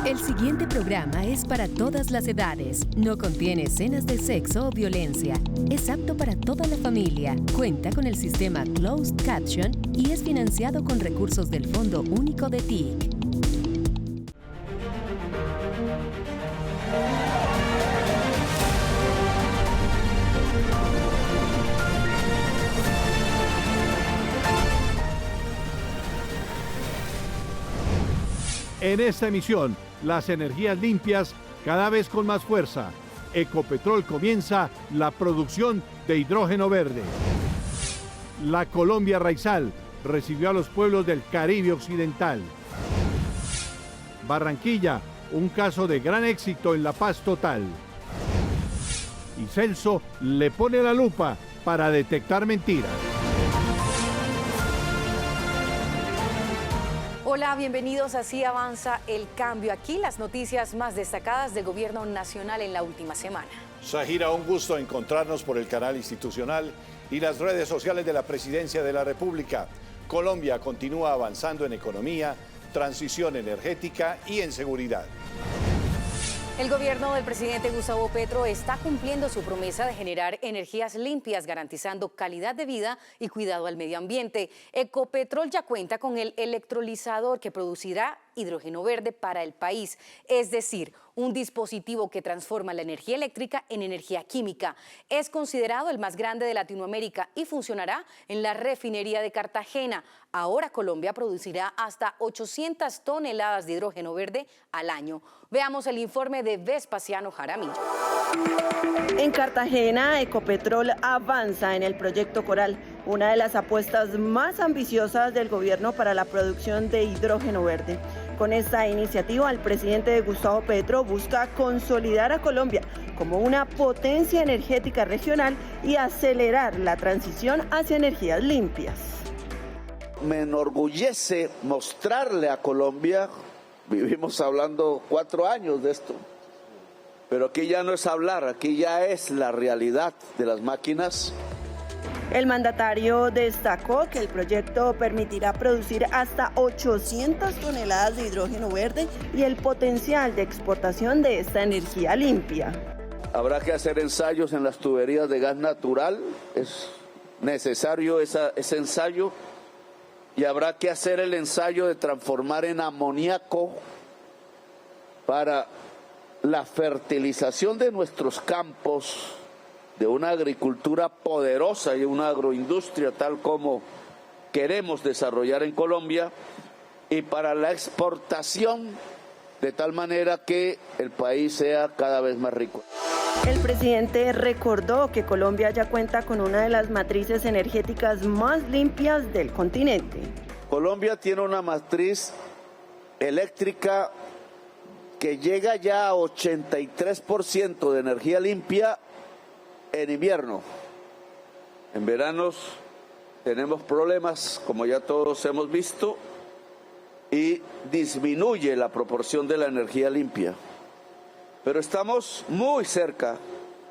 El siguiente programa es para todas las edades. No contiene escenas de sexo o violencia. Es apto para toda la familia. Cuenta con el sistema Closed Caption y es financiado con recursos del Fondo Único de TIC. En esta emisión, las energías limpias cada vez con más fuerza. Ecopetrol comienza la producción de hidrógeno verde. La Colombia Raizal recibió a los pueblos del Caribe Occidental. Barranquilla, un caso de gran éxito en la paz total. Y Celso le pone la lupa para detectar mentiras. Hola, bienvenidos a Así Avanza el Cambio. Aquí las noticias más destacadas del gobierno nacional en la última semana. Shahira, un gusto encontrarnos por el canal institucional y las redes sociales de la Presidencia de la República. Colombia continúa avanzando en economía, transición energética y en seguridad. El gobierno del presidente Gustavo Petro está cumpliendo su promesa de generar energías limpias, garantizando calidad de vida y cuidado al medio ambiente. Ecopetrol ya cuenta con el electrolizador que producirá hidrógeno verde para el país, es decir, un dispositivo que transforma la energía eléctrica en energía química. Es considerado el más grande de Latinoamérica y funcionará en la refinería de Cartagena. Ahora Colombia producirá hasta 800 toneladas de hidrógeno verde al año. Veamos el informe de Vespasiano Jaramillo. En Cartagena, Ecopetrol avanza en el proyecto Coral, una de las apuestas más ambiciosas del gobierno para la producción de hidrógeno verde. Con esta iniciativa, el presidente Gustavo Petro busca consolidar a Colombia como una potencia energética regional y acelerar la transición hacia energías limpias. Me enorgullece mostrarle a Colombia, vivimos hablando 4 años de esto, pero aquí ya no es hablar, aquí ya es la realidad de las máquinas. El mandatario destacó que el proyecto permitirá producir hasta 800 toneladas de hidrógeno verde y el potencial de exportación de esta energía limpia. Habrá que hacer ensayos en las tuberías de gas natural, es necesario ese ensayo, y habrá que hacer el ensayo de transformar en amoníaco para la fertilización de nuestros campos, de una agricultura poderosa y una agroindustria tal como queremos desarrollar en Colombia, y para la exportación de tal manera que el país sea cada vez más rico. El presidente recordó que Colombia ya cuenta con una de las matrices energéticas más limpias del continente. Colombia tiene una matriz eléctrica que llega ya a 83% de energía limpia en invierno. En veranos tenemos problemas, como ya todos hemos visto, y disminuye la proporción de la energía limpia. Pero estamos muy cerca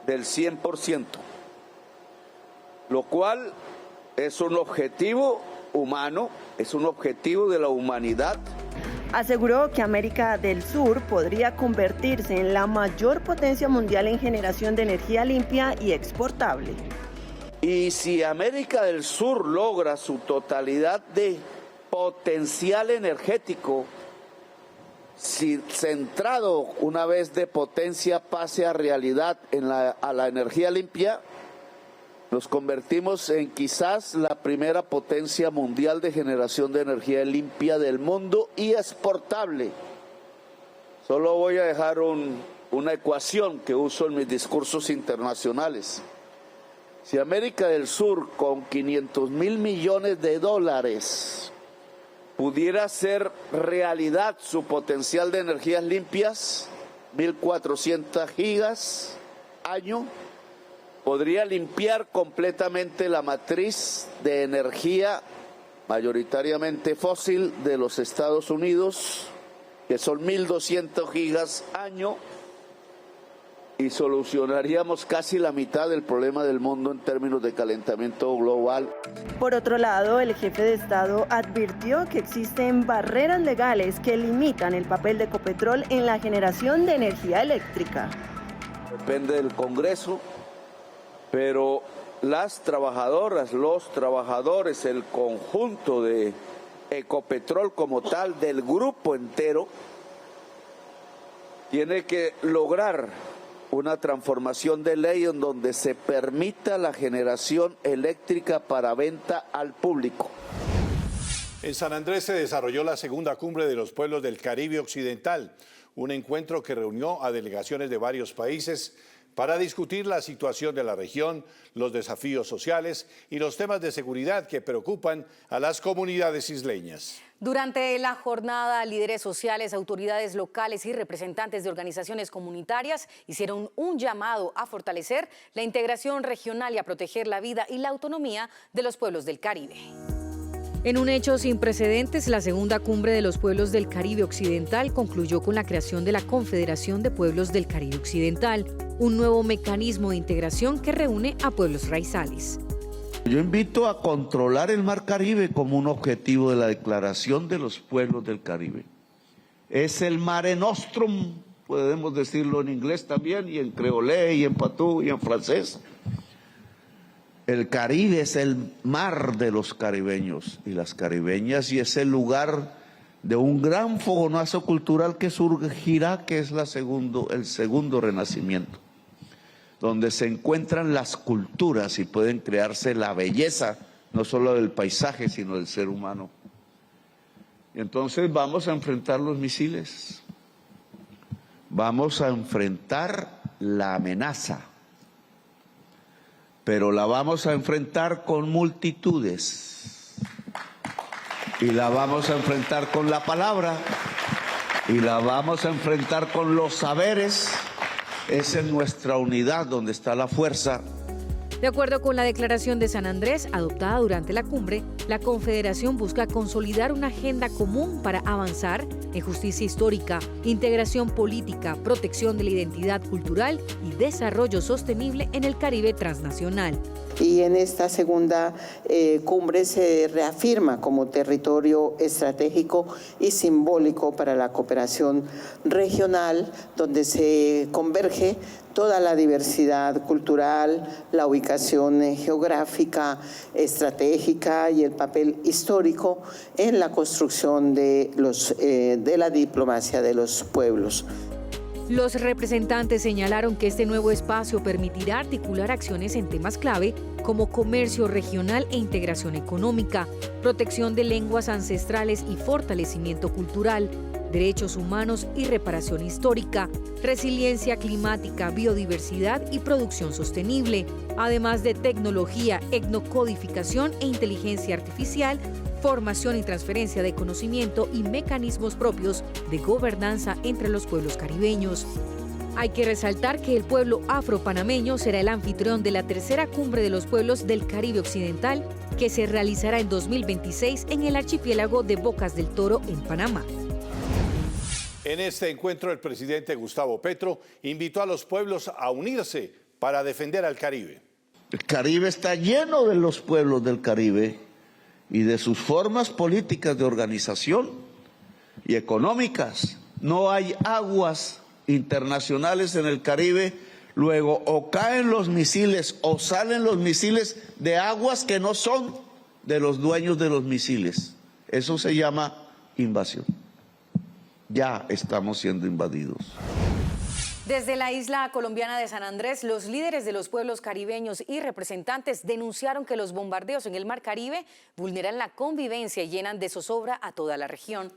del 100%, lo cual es un objetivo humano, es un objetivo de la humanidad. Aseguró que América del Sur podría convertirse en la mayor potencia mundial en generación de energía limpia y exportable. Y si América del Sur logra su totalidad de potencial energético, si centrado una vez de potencia pase a realidad a la energía limpia, nos convertimos en quizás la primera potencia mundial de generación de energía limpia del mundo y exportable. Solo voy a dejar una ecuación que uso en mis discursos internacionales. Si América del Sur con 500.000 millones de dólares pudiera hacer realidad su potencial de energías limpias, 1.400 gigas año, podría limpiar completamente la matriz de energía mayoritariamente fósil de los Estados Unidos, que son 1.200 gigas año, y solucionaríamos casi la mitad del problema del mundo en términos de calentamiento global. Por otro lado, el jefe de Estado advirtió que existen barreras legales que limitan el papel de Ecopetrol en la generación de energía eléctrica. Depende del Congreso, pero las trabajadoras, los trabajadores, el conjunto de Ecopetrol como tal, del grupo entero, tiene que lograr una transformación de ley en donde se permita la generación eléctrica para venta al público. En San Andrés se desarrolló la segunda cumbre de los pueblos del Caribe Occidental, un encuentro que reunió a delegaciones de varios países para discutir la situación de la región, los desafíos sociales y los temas de seguridad que preocupan a las comunidades isleñas. Durante la jornada, líderes sociales, autoridades locales y representantes de organizaciones comunitarias hicieron un llamado a fortalecer la integración regional y a proteger la vida y la autonomía de los pueblos del Caribe. En un hecho sin precedentes, la segunda cumbre de los pueblos del Caribe Occidental concluyó con la creación de la Confederación de Pueblos del Caribe Occidental, un nuevo mecanismo de integración que reúne a pueblos raizales. Yo invito a controlar el Mar Caribe como un objetivo de la Declaración de los Pueblos del Caribe. Es el Mare Nostrum, podemos decirlo en inglés también, y en creolé, y en patú, y en francés. El Caribe es el mar de los caribeños y las caribeñas, y es el lugar de un gran fogonazo cultural que surgirá, que es el segundo renacimiento, donde se encuentran las culturas y pueden crearse la belleza, no solo del paisaje, sino del ser humano. Y entonces vamos a enfrentar los misiles, vamos a enfrentar la amenaza, pero la vamos a enfrentar con multitudes, y la vamos a enfrentar con la palabra, y la vamos a enfrentar con los saberes. Es en nuestra unidad donde está la fuerza. De acuerdo con la Declaración de San Andrés, adoptada durante la cumbre, la Confederación busca consolidar una agenda común para avanzar en justicia histórica, integración política, protección de la identidad cultural y desarrollo sostenible en el Caribe transnacional. Y en esta segunda cumbre se reafirma como territorio estratégico y simbólico para la cooperación regional, donde se converge toda la diversidad cultural, la ubicación geográfica, estratégica y el papel histórico en la construcción de la diplomacia de los pueblos. Los representantes señalaron que este nuevo espacio permitirá articular acciones en temas clave como comercio regional e integración económica, protección de lenguas ancestrales y fortalecimiento cultural, derechos humanos y reparación histórica, resiliencia climática, biodiversidad y producción sostenible, además de tecnología, etnocodificación e inteligencia artificial, formación y transferencia de conocimiento y mecanismos propios de gobernanza entre los pueblos caribeños. Hay que resaltar que el pueblo afropanameño será el anfitrión de la tercera cumbre de los pueblos del Caribe Occidental, que se realizará en 2026 en el archipiélago de Bocas del Toro, en Panamá. En este encuentro, el presidente Gustavo Petro invitó a los pueblos a unirse para defender al Caribe. El Caribe está lleno de los pueblos del Caribe y de sus formas políticas de organización y económicas. No hay aguas internacionales en el Caribe, luego o caen los misiles o salen los misiles de aguas que no son de los dueños de los misiles. Eso se llama invasión. Ya estamos siendo invadidos. Desde la isla colombiana de San Andrés, los líderes de los pueblos caribeños y representantes denunciaron que los bombardeos en el Mar Caribe vulneran la convivencia y llenan de zozobra a toda la región.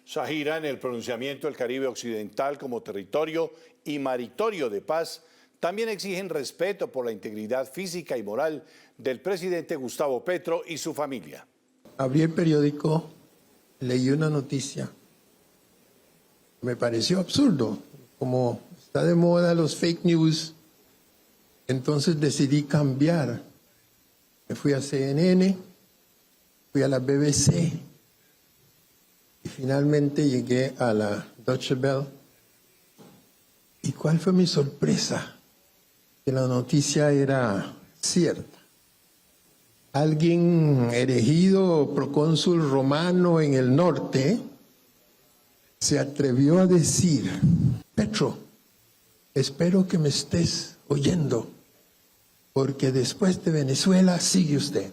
Shahira, en el pronunciamiento del Caribe Occidental como territorio y maritorio de paz, también exigen respeto por la integridad física y moral del presidente Gustavo Petro y su familia. Abrí el periódico, leí una noticia. Me pareció absurdo, como está de moda los fake news, entonces decidí cambiar. Me fui a CNN, fui a la BBC y finalmente llegué a la Deutsche Welle ¿Y cuál fue mi sorpresa? Que la noticia era cierta. Alguien erigido procónsul romano en el norte se atrevió a decir: Petro, espero que me estés oyendo, porque después de Venezuela sigue usted.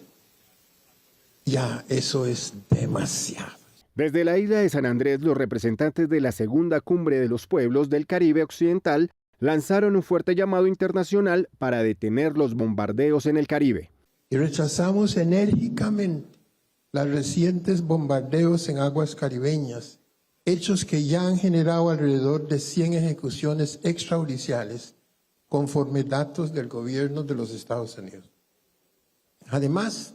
Ya, eso es demasiado. Desde la isla de San Andrés, los representantes de la segunda cumbre de los pueblos del Caribe Occidental lanzaron un fuerte llamado internacional para detener los bombardeos en el Caribe. Y rechazamos enérgicamente los recientes bombardeos en aguas caribeñas, hechos que ya han generado alrededor de 100 ejecuciones extrajudiciales, conforme datos del gobierno de los Estados Unidos. Además,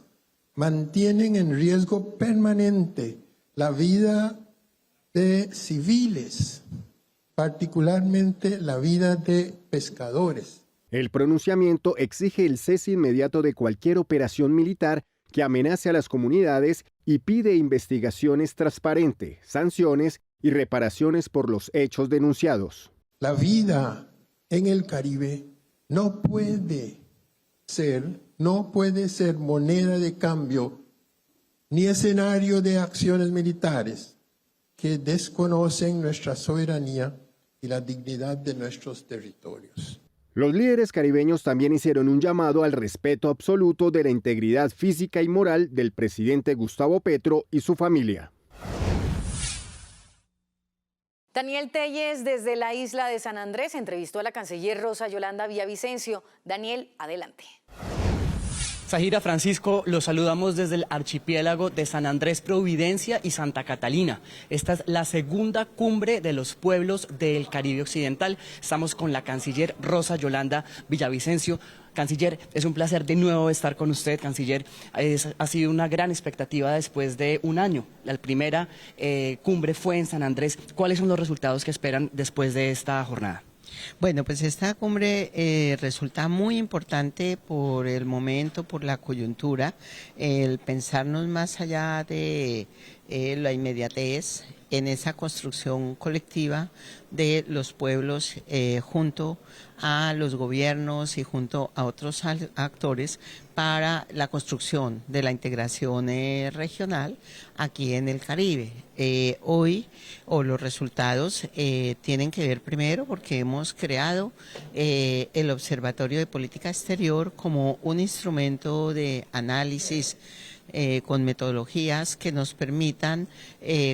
mantienen en riesgo permanente la vida de civiles, particularmente la vida de pescadores. El pronunciamiento exige el cese inmediato de cualquier operación militar que amenace a las comunidades y pide investigaciones transparentes, sanciones y reparaciones por los hechos denunciados. La vida en el Caribe no puede ser moneda de cambio ni escenario de acciones militares que desconocen nuestra soberanía y la dignidad de nuestros territorios. Los líderes caribeños también hicieron un llamado al respeto absoluto de la integridad física y moral del presidente Gustavo Petro y su familia. Daniel Telles, desde la isla de San Andrés, entrevistó a la canciller Rosa Yolanda Villavicencio. Daniel, adelante. Zahira, Francisco, los saludamos desde el archipiélago de San Andrés, Providencia y Santa Catalina. Esta es la segunda cumbre de los pueblos del Caribe Occidental. Estamos con la canciller Rosa Yolanda Villavicencio. Canciller, es un placer de nuevo estar con usted, canciller. Ha sido una gran expectativa después de un año. La primera cumbre fue en San Andrés. ¿Cuáles son los resultados que esperan después de esta jornada? Bueno, pues esta cumbre resulta muy importante por el momento, por la coyuntura, el pensarnos más allá de la inmediatez en esa construcción colectiva de los pueblos junto a los gobiernos y junto a otros actores para la construcción de la integración regional aquí en el Caribe. Hoy los resultados tienen que ver primero porque hemos creado el Observatorio de Política Exterior como un instrumento de análisis con metodologías que nos permitan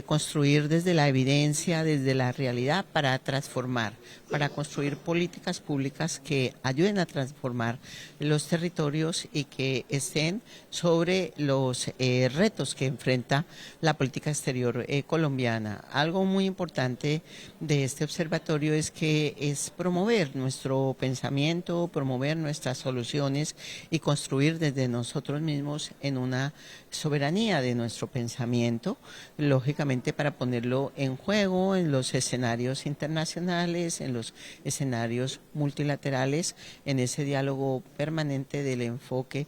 construir desde la evidencia, desde la realidad, para transformar, para construir políticas públicas que ayuden a transformar los territorios y que estén sobre los retos que enfrenta la política exterior colombiana. Algo muy importante de este observatorio es que es promover nuestro pensamiento, promover nuestras soluciones y construir desde nosotros mismos en una soberanía de nuestro pensamiento, lógicamente para ponerlo en juego en los escenarios internacionales, en los escenarios multilaterales, en ese diálogo permanente del enfoque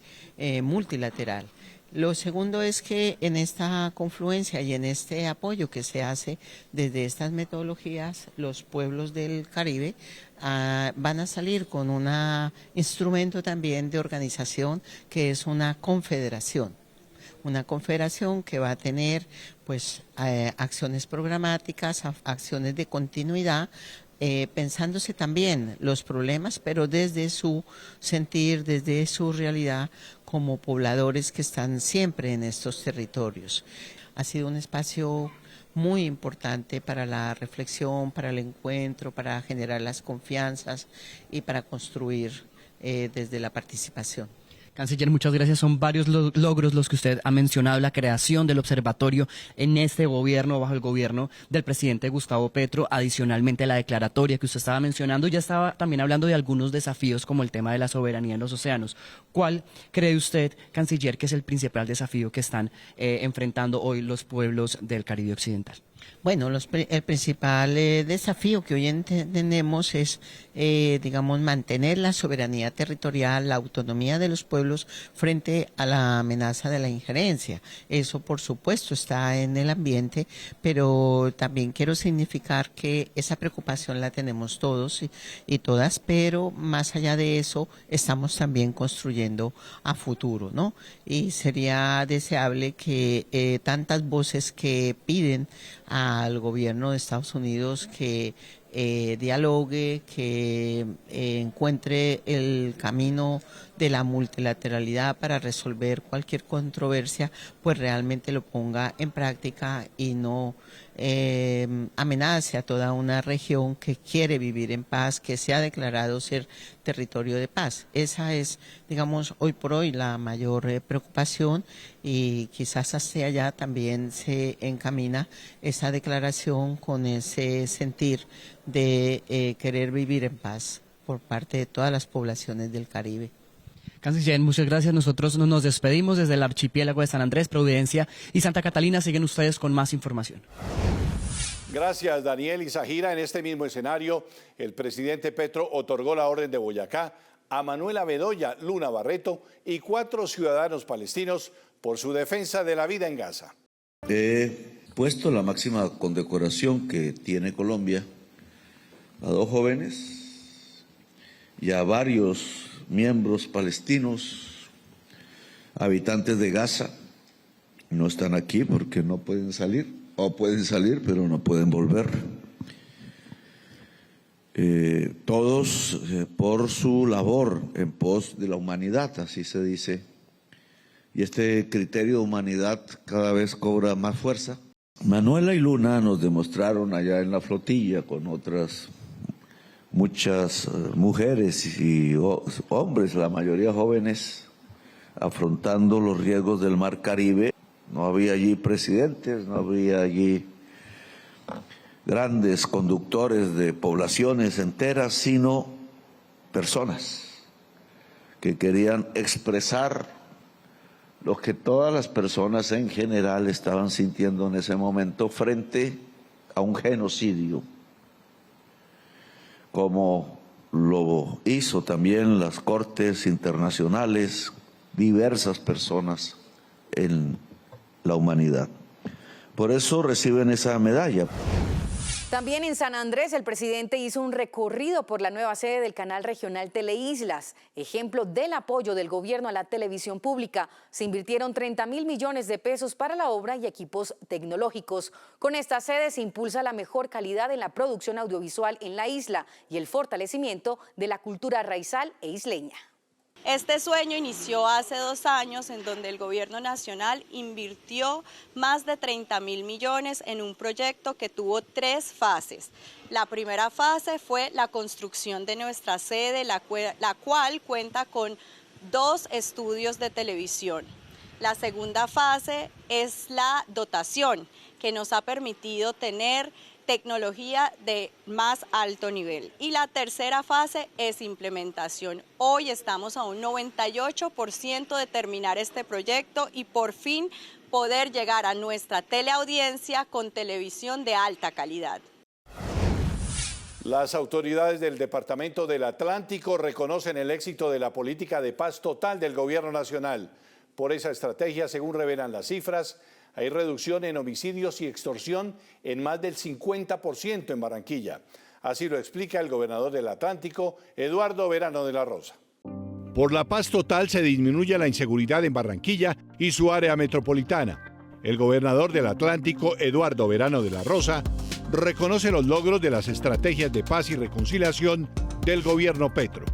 multilateral. Lo segundo es que en esta confluencia y en este apoyo que se hace desde estas metodologías, los pueblos del Caribe van a salir con un instrumento también de organización que es una confederación. Una confederación que va a tener pues acciones programáticas, acciones de continuidad, pensándose también los problemas, pero desde su sentir, desde su realidad como pobladores que están siempre en estos territorios. Ha sido un espacio muy importante para la reflexión, para el encuentro, para generar las confianzas y para construir desde la participación. Canciller, muchas gracias. Son varios logros los que usted ha mencionado, la creación del observatorio en este gobierno, bajo el gobierno del presidente Gustavo Petro, adicionalmente la declaratoria que usted estaba mencionando, ya estaba también hablando de algunos desafíos como el tema de la soberanía en los océanos. ¿Cuál cree usted, canciller, que es el principal desafío que están enfrentando hoy los pueblos del Caribe Occidental? Bueno, el principal desafío que hoy tenemos es, digamos, mantener la soberanía territorial, la autonomía de los pueblos frente a la amenaza de la injerencia. Eso, por supuesto, está en el ambiente, pero también quiero significar que esa preocupación la tenemos todos y todas, pero más allá de eso, estamos también construyendo a futuro, ¿no? Y sería deseable que tantas voces que piden al gobierno de Estados Unidos que dialogue, que encuentre el camino de la multilateralidad para resolver cualquier controversia, pues realmente lo ponga en práctica y no amenace a toda una región que quiere vivir en paz, que se ha declarado ser territorio de paz. Esa es, digamos, hoy por hoy la mayor preocupación, y quizás hacia allá también se encamina esa declaración con ese sentir de querer vivir en paz por parte de todas las poblaciones del Caribe. Canciller, muchas gracias. Nosotros nos despedimos desde el archipiélago de San Andrés, Providencia y Santa Catalina. Siguen ustedes con más información. Gracias, Daniel y Zahira. En este mismo escenario, el presidente Petro otorgó la Orden de Boyacá a Manuela Bedoya Luna Barreto y 4 ciudadanos palestinos por su defensa de la vida en Gaza. He puesto la máxima condecoración que tiene Colombia a 2 jóvenes y a varios miembros palestinos, habitantes de Gaza. No están aquí porque no pueden salir, o pueden salir pero no pueden volver. Todos por su labor en pos de la humanidad, así se dice, y este criterio de humanidad cada vez cobra más fuerza. Manuela y Luna nos demostraron allá en la flotilla con otras muchas mujeres y hombres, la mayoría jóvenes, afrontando los riesgos del Mar Caribe. No había allí presidentes, no había allí grandes conductores de poblaciones enteras, sino personas que querían expresar lo que todas las personas en general estaban sintiendo en ese momento frente a un genocidio, como lo hizo también las cortes internacionales, diversas personas en la humanidad. Por eso reciben esa medalla. También en San Andrés, el presidente hizo un recorrido por la nueva sede del canal regional Teleislas, ejemplo del apoyo del gobierno a la televisión pública. Se invirtieron 30.000 millones de pesos para la obra y equipos tecnológicos. Con esta sede se impulsa la mejor calidad en la producción audiovisual en la isla y el fortalecimiento de la cultura raizal e isleña. Este sueño inició hace 2 años, en donde el gobierno nacional invirtió más de 30.000 millones en un proyecto que tuvo 3 fases. La primera fase fue la construcción de nuestra sede, la cual cuenta con 2 estudios de televisión. La segunda fase es la dotación, que nos ha permitido tener tecnología de más alto nivel. Y la tercera fase es implementación. Hoy estamos a un 98% de terminar este proyecto y por fin poder llegar a nuestra teleaudiencia con televisión de alta calidad. Las autoridades del Departamento del Atlántico reconocen el éxito de la política de paz total del gobierno nacional. Por esa estrategia, según revelan las cifras, hay reducción en homicidios y extorsión en más del 50% en Barranquilla. Así lo explica el gobernador del Atlántico, Eduardo Verano de la Rosa. Por la paz total se disminuye la inseguridad en Barranquilla y su área metropolitana. El gobernador del Atlántico, Eduardo Verano de la Rosa, reconoce los logros de las estrategias de paz y reconciliación del gobierno Petro.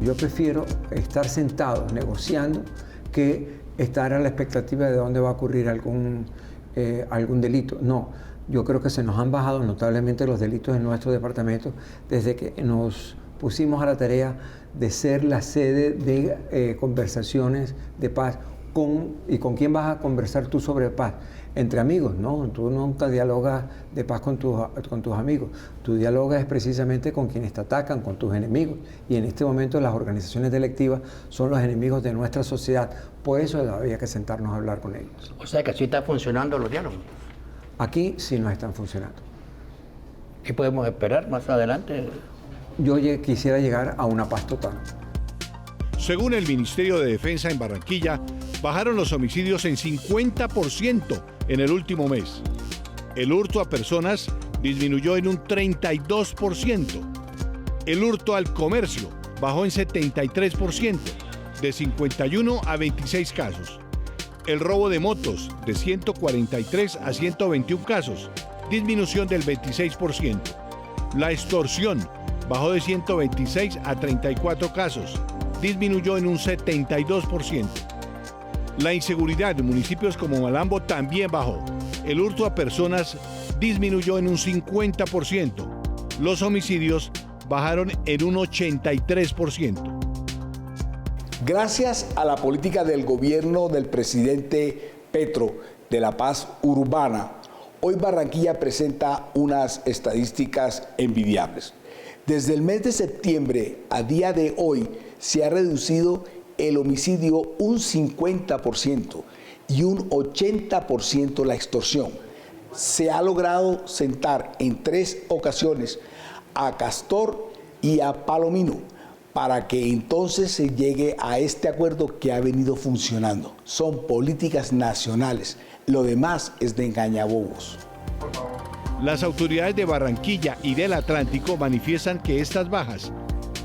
Yo prefiero estar sentado negociando que estar a la expectativa de dónde va a ocurrir algún delito. No, yo creo que se nos han bajado notablemente los delitos en nuestro departamento desde que nos pusimos a la tarea de ser la sede de conversaciones de paz. ¿Y con quién vas a conversar tú sobre paz? Entre amigos, ¿no? Tú nunca dialogas de paz con tus amigos. Tú dialogas precisamente con quienes te atacan, con tus enemigos. Y en este momento las organizaciones delictivas son los enemigos de nuestra sociedad. Por eso había que sentarnos a hablar con ellos. O sea que así está funcionando los diálogos. Aquí sí nos están funcionando. ¿Qué podemos esperar más adelante? Yo quisiera llegar a una paz total. Según el Ministerio de Defensa en Barranquilla, bajaron los homicidios en 50% en el último mes. El hurto a personas disminuyó en un 32%. El hurto al comercio bajó en 73%, de 51 a 26 casos. El robo de motos, de 143 a 121 casos, disminución del 26%. La extorsión bajó de 126 a 34 casos, disminuyó en un 72%. La inseguridad en municipios como Malambo también bajó. El hurto a personas disminuyó en un 50%. Los homicidios bajaron en un 83%. Gracias a la política del gobierno del presidente Petro de la paz urbana, hoy Barranquilla presenta unas estadísticas envidiables. Desde el mes de septiembre a día de hoy se ha reducido el homicidio un 50% y un 80% la extorsión. Se ha logrado sentar en 3 ocasiones a Castor y a Palomino para que entonces se llegue a este acuerdo que ha venido funcionando. Son políticas nacionales, lo demás es de engañabobos. Las autoridades de Barranquilla y del Atlántico manifiestan que estas bajas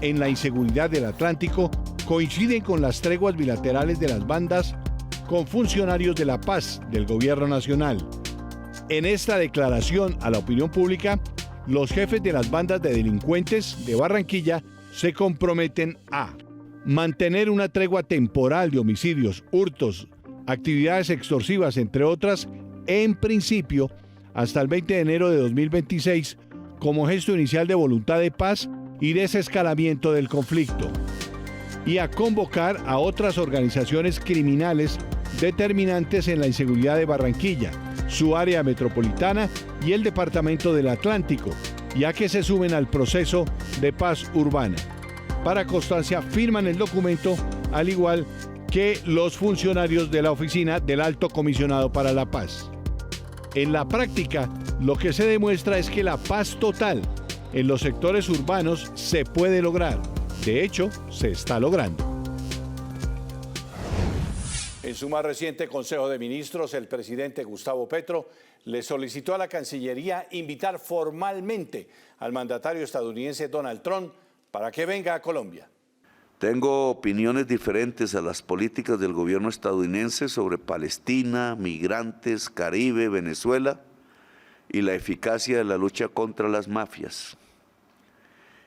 en la inseguridad del Atlántico coinciden con las treguas bilaterales de las bandas con funcionarios de la paz del gobierno nacional. En esta declaración a la opinión pública, los jefes de las bandas de delincuentes de Barranquilla se comprometen a mantener una tregua temporal de homicidios, hurtos, actividades extorsivas, entre otras, en principio, hasta el 20 de enero de 2026, como gesto inicial de voluntad de paz y desescalamiento del conflicto, y a convocar a otras organizaciones criminales determinantes en la inseguridad de Barranquilla, su área metropolitana y el departamento del Atlántico, ya que se sumen al proceso de paz urbana. Para constancia, firman el documento, al igual que los funcionarios de la Oficina del Alto Comisionado para la Paz. En la práctica, lo que se demuestra es que la paz total en los sectores urbanos se puede lograr. De hecho, se está logrando. En su más reciente Consejo de Ministros, el presidente Gustavo Petro le solicitó a la Cancillería invitar formalmente al mandatario estadounidense Donald Trump para que venga a Colombia. Tengo opiniones diferentes a las políticas del gobierno estadounidense sobre Palestina, migrantes, Caribe, Venezuela y la eficacia de la lucha contra las mafias.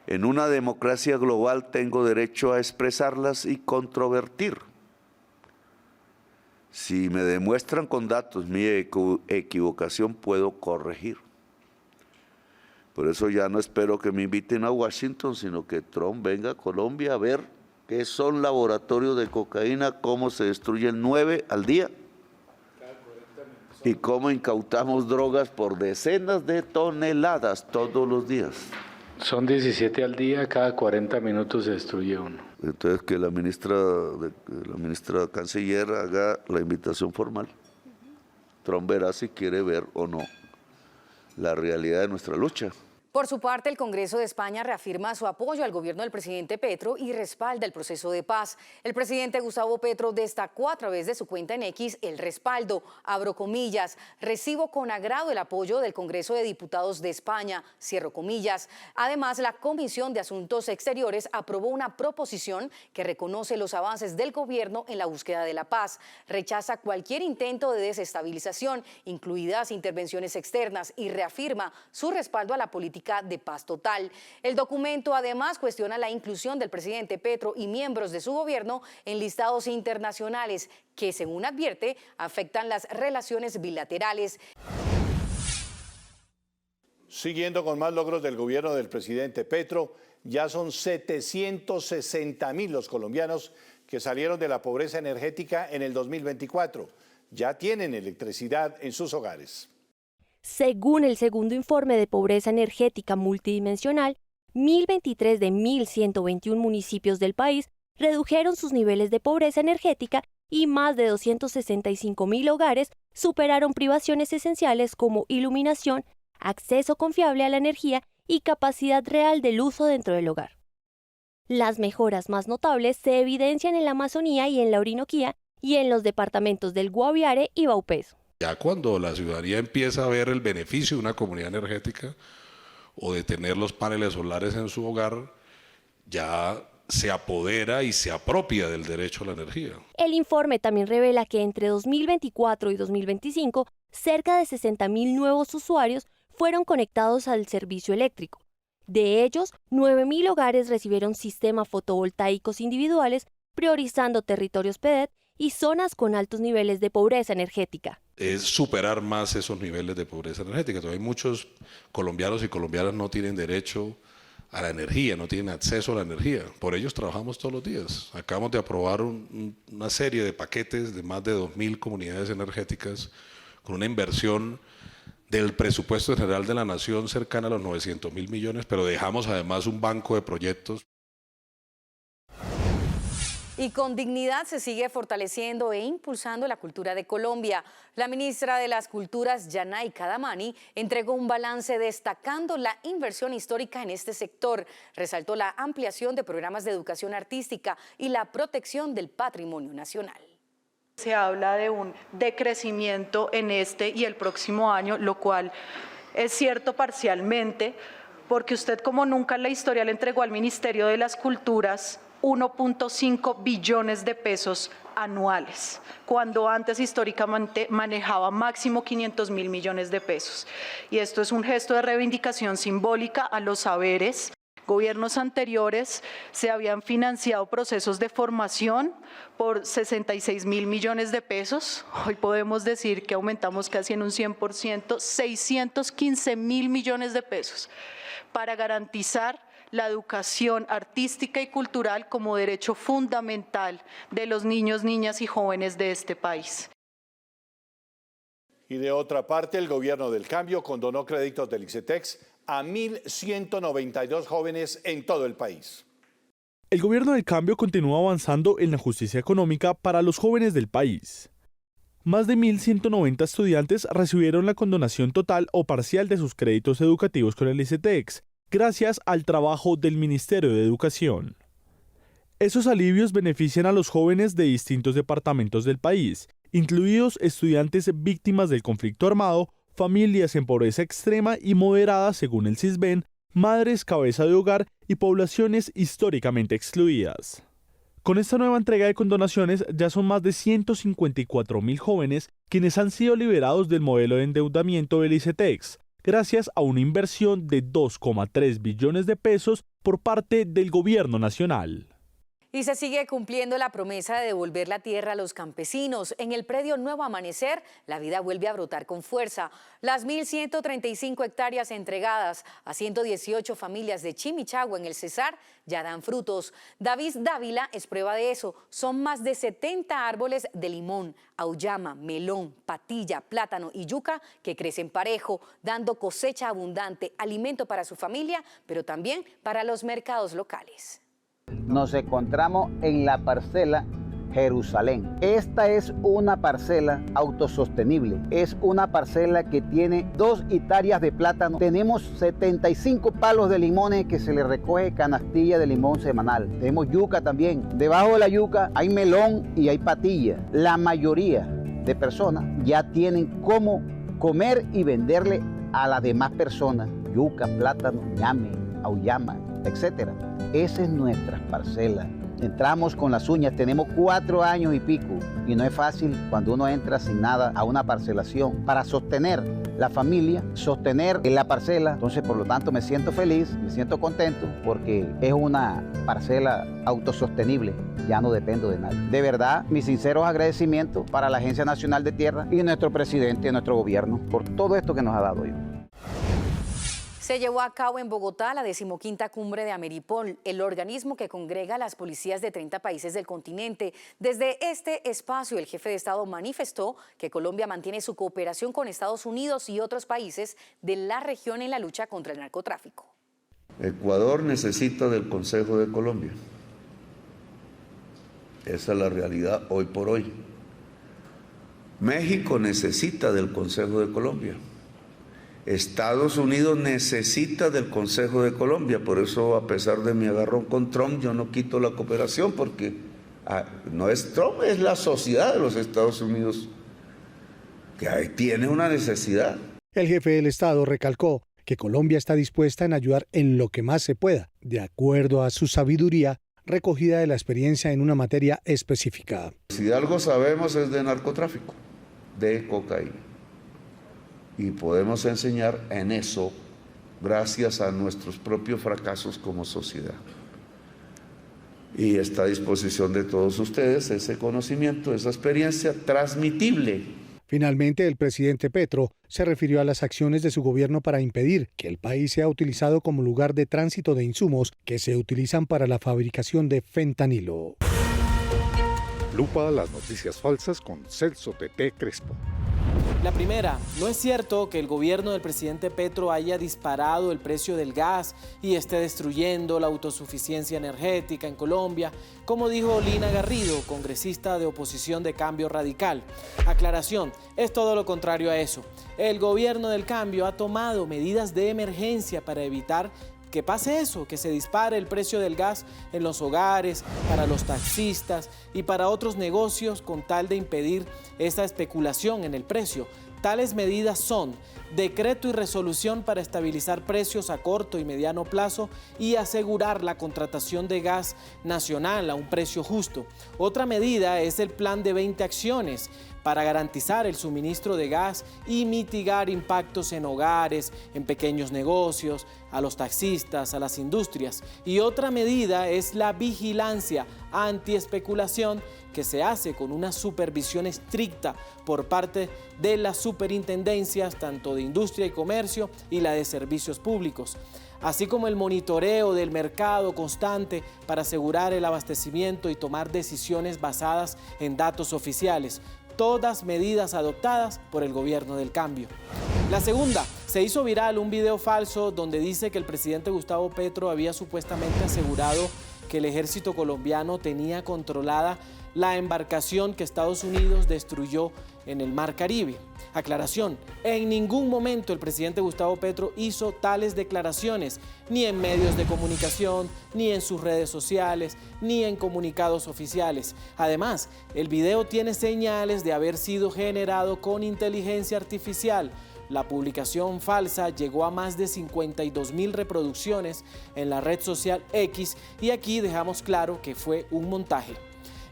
En una democracia global tengo derecho a expresarlas y controvertir. Si me demuestran con datos mi equivocación, puedo corregir. Por eso ya no espero que me inviten a Washington, sino que Trump venga a Colombia a ver qué son laboratorios de cocaína, cómo se destruyen 9 al día y cómo incautamos drogas por decenas de toneladas todos los días. Son 17 al día, cada 40 minutos se destruye uno. Entonces que la ministra canciller haga la invitación formal. Trump verá si quiere ver o no la realidad de nuestra lucha. Por su parte, el Congreso de España reafirma su apoyo al gobierno del presidente Petro y respalda el proceso de paz. El presidente Gustavo Petro destacó a través de su cuenta en X el respaldo, abro comillas, recibo con agrado el apoyo del Congreso de Diputados de España, cierro comillas. Además, la Comisión de Asuntos Exteriores aprobó una proposición que reconoce los avances del gobierno en la búsqueda de la paz, rechaza cualquier intento de desestabilización, incluidas intervenciones externas, y reafirma su respaldo a la política de paz total. El documento además cuestiona la inclusión del presidente Petro y miembros de su gobierno en listados internacionales que, según advierte, afectan las relaciones bilaterales. Siguiendo con más logros del gobierno del presidente Petro, ya son 760.000 los colombianos que salieron de la pobreza energética en el 2024. Ya tienen electricidad en sus hogares. Según el segundo informe de pobreza energética multidimensional, 1.023 de 1.121 municipios del país redujeron sus niveles de pobreza energética y más de 265.000 hogares superaron privaciones esenciales como iluminación, acceso confiable a la energía y capacidad real del uso dentro del hogar. Las mejoras más notables se evidencian en la Amazonía y en la Orinoquía y en los departamentos del Guaviare y Vaupés. Ya cuando la ciudadanía empieza a ver el beneficio de una comunidad energética o de tener los paneles solares en su hogar, ya se apodera y se apropia del derecho a la energía. El informe también revela que entre 2024 y 2025, cerca de 60.000 nuevos usuarios fueron conectados al servicio eléctrico. De ellos, 9.000 hogares recibieron sistemas fotovoltaicos individuales, priorizando territorios PEDET y zonas con altos niveles de pobreza energética. Es superar más esos niveles de pobreza energética. Todavía muchos colombianos y colombianas no tienen derecho a la energía, no tienen acceso a la energía. Por ellos trabajamos todos los días. Acabamos de aprobar una serie de paquetes de más de 2.000 comunidades energéticas con una inversión del presupuesto general de la Nación cercana a los 900.000 millones, pero dejamos además un banco de proyectos. Y con dignidad se sigue fortaleciendo e impulsando la cultura de Colombia. La ministra de las Culturas, Yanay Damani, entregó un balance destacando la inversión histórica en este sector. Resaltó la ampliación de programas de educación artística y la protección del patrimonio nacional. Se habla de un decrecimiento en este y el próximo año, lo cual es cierto parcialmente, porque usted como nunca en la historia le entregó al Ministerio de las Culturas 1.5 billones de pesos anuales, cuando antes históricamente manejaba máximo 500.000 millones de pesos. Y esto es un gesto de reivindicación simbólica a los saberes. Gobiernos anteriores se habían financiado procesos de formación por 66.000 millones de pesos. Hoy podemos decir que aumentamos casi en un 100%, 615.000 millones de pesos para garantizar la educación artística y cultural como derecho fundamental de los niños, niñas y jóvenes de este país. Y de otra parte, el gobierno del cambio condonó créditos del ICETEX a 1.192 jóvenes en todo el país. El gobierno del cambio continúa avanzando en la justicia económica para los jóvenes del país. Más de 1.190 estudiantes recibieron la condonación total o parcial de sus créditos educativos con el ICETEX, gracias al trabajo del Ministerio de Educación. Esos alivios benefician a los jóvenes de distintos departamentos del país, incluidos estudiantes víctimas del conflicto armado, familias en pobreza extrema y moderada según el CISBEN, madres cabeza de hogar y poblaciones históricamente excluidas. Con esta nueva entrega de condonaciones ya son más de 154.000 jóvenes quienes han sido liberados del modelo de endeudamiento del ICETEX, gracias a una inversión de 2,3 billones de pesos por parte del gobierno nacional. Y se sigue cumpliendo la promesa de devolver la tierra a los campesinos. En el predio Nuevo Amanecer, la vida vuelve a brotar con fuerza. Las 1.135 hectáreas entregadas a 118 familias de Chimichagua en el Cesar ya dan frutos. David Dávila es prueba de eso. Son más de 70 árboles de limón, auyama, melón, patilla, plátano y yuca que crecen parejo, dando cosecha abundante, alimento para su familia, pero también para los mercados locales. Nos encontramos en la parcela Jerusalén. Esta es una parcela autosostenible. Es una parcela que tiene 2 hectáreas de plátano. Tenemos 75 palos de limones que se le recoge canastilla de limón semanal. Tenemos yuca también. Debajo de la yuca hay melón y hay patilla. La mayoría de personas ya tienen cómo comer y venderle a las demás personas. Yuca, plátano, ñame, auyama, etcétera. Esa es nuestra parcela. Entramos con las uñas, tenemos 4 años y pico y no es fácil cuando uno entra sin nada a una parcelación para sostener la familia, sostener la parcela. Entonces, por lo tanto, me siento feliz, me siento contento porque es una parcela autosostenible, ya no dependo de nadie. De verdad, mis sinceros agradecimientos para la Agencia Nacional de Tierra y nuestro presidente y nuestro gobierno por todo esto que nos ha dado hoy. Se llevó a cabo en Bogotá la 15ª cumbre de Ameripol, el organismo que congrega a las policías de 30 países del continente. Desde este espacio, el jefe de Estado manifestó que Colombia mantiene su cooperación con Estados Unidos y otros países de la región en la lucha contra el narcotráfico. Ecuador necesita del Consejo de Colombia. Esa es la realidad hoy por hoy. México necesita del Consejo de Colombia. Estados Unidos necesita del Consejo de Colombia. Por eso, a pesar de mi agarrón con Trump, yo no quito la cooperación, porque no es Trump, es la sociedad de los Estados Unidos que tiene una necesidad. El jefe del Estado recalcó que Colombia está dispuesta en ayudar en lo que más se pueda, de acuerdo a su sabiduría recogida de la experiencia en una materia específica. Si algo sabemos es de narcotráfico, de cocaína. Y podemos enseñar en eso gracias a nuestros propios fracasos como sociedad. Y está a disposición de todos ustedes ese conocimiento, esa experiencia transmitible. Finalmente, el presidente Petro se refirió a las acciones de su gobierno para impedir que el país sea utilizado como lugar de tránsito de insumos que se utilizan para la fabricación de fentanilo. Lupa las noticias falsas con Celso Teté Crespo. La primera, no es cierto que el gobierno del presidente Petro haya disparado el precio del gas y esté destruyendo la autosuficiencia energética en Colombia, como dijo Lina Garrido, congresista de oposición de Cambio Radical. Aclaración, es todo lo contrario a eso. El gobierno del cambio ha tomado medidas de emergencia para evitar que pase eso, que se dispare el precio del gas en los hogares, para los taxistas y para otros negocios con tal de impedir esa especulación en el precio. Tales medidas son decreto y resolución para estabilizar precios a corto y mediano plazo y asegurar la contratación de gas nacional a un precio justo. Otra medida es el plan de 20 acciones para garantizar el suministro de gas y mitigar impactos en hogares, en pequeños negocios, a los taxistas, a las industrias. Y otra medida es la vigilancia antiespeculación que se hace con una supervisión estricta por parte de las superintendencias, tanto de Industria y Comercio y la de Servicios Públicos, así como el monitoreo del mercado constante para asegurar el abastecimiento y tomar decisiones basadas en datos oficiales. Todas medidas adoptadas por el gobierno del cambio. La segunda, se hizo viral un video falso donde dice que el presidente Gustavo Petro había supuestamente asegurado que el ejército colombiano tenía controlada la embarcación que Estados Unidos destruyó en el Mar Caribe. Aclaración, en ningún momento el presidente Gustavo Petro hizo tales declaraciones, ni en medios de comunicación, ni en sus redes sociales, ni en comunicados oficiales. Además, el video tiene señales de haber sido generado con inteligencia artificial. La publicación falsa llegó a más de 52.000 reproducciones en la red social X y aquí dejamos claro que fue un montaje.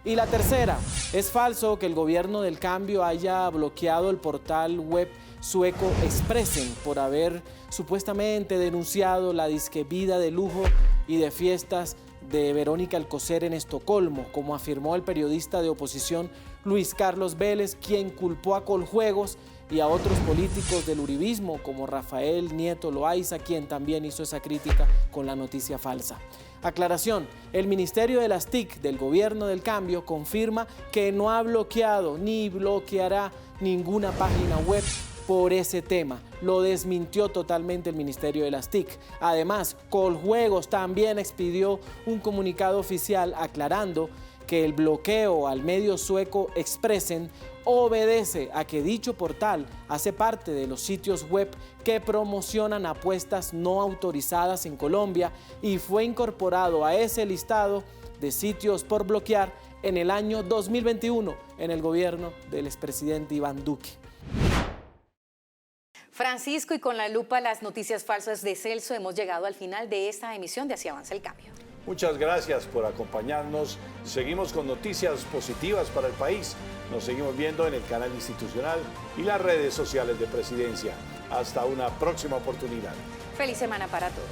Y la tercera, es falso que el gobierno del cambio haya bloqueado el portal web sueco Expressen por haber supuestamente denunciado la disque vida de lujo y de fiestas de Verónica Alcocer en Estocolmo, como afirmó el periodista de oposición Luis Carlos Vélez, quien culpó a Coljuegos y a otros políticos del uribismo como Rafael Nieto Loaiza, quien también hizo esa crítica con la noticia falsa. Aclaración, el Ministerio de las TIC del Gobierno del Cambio confirma que no ha bloqueado ni bloqueará ninguna página web por ese tema. Lo desmintió totalmente el Ministerio de las TIC. Además, Coljuegos también expidió un comunicado oficial aclarando que el bloqueo al medio sueco Expressen obedece a que dicho portal hace parte de los sitios web que promocionan apuestas no autorizadas en Colombia y fue incorporado a ese listado de sitios por bloquear en el año 2021 en el gobierno del expresidente Iván Duque. Francisco, y con la lupa las noticias falsas de Celso, hemos llegado al final de esta emisión de Así Avanza el Cambio. Muchas gracias por acompañarnos. Seguimos con noticias positivas para el país. Nos seguimos viendo en el canal institucional y las redes sociales de Presidencia. Hasta una próxima oportunidad. Feliz semana para todos.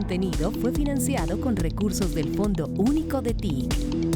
contenido fue financiado con recursos del Fondo Único de TIC.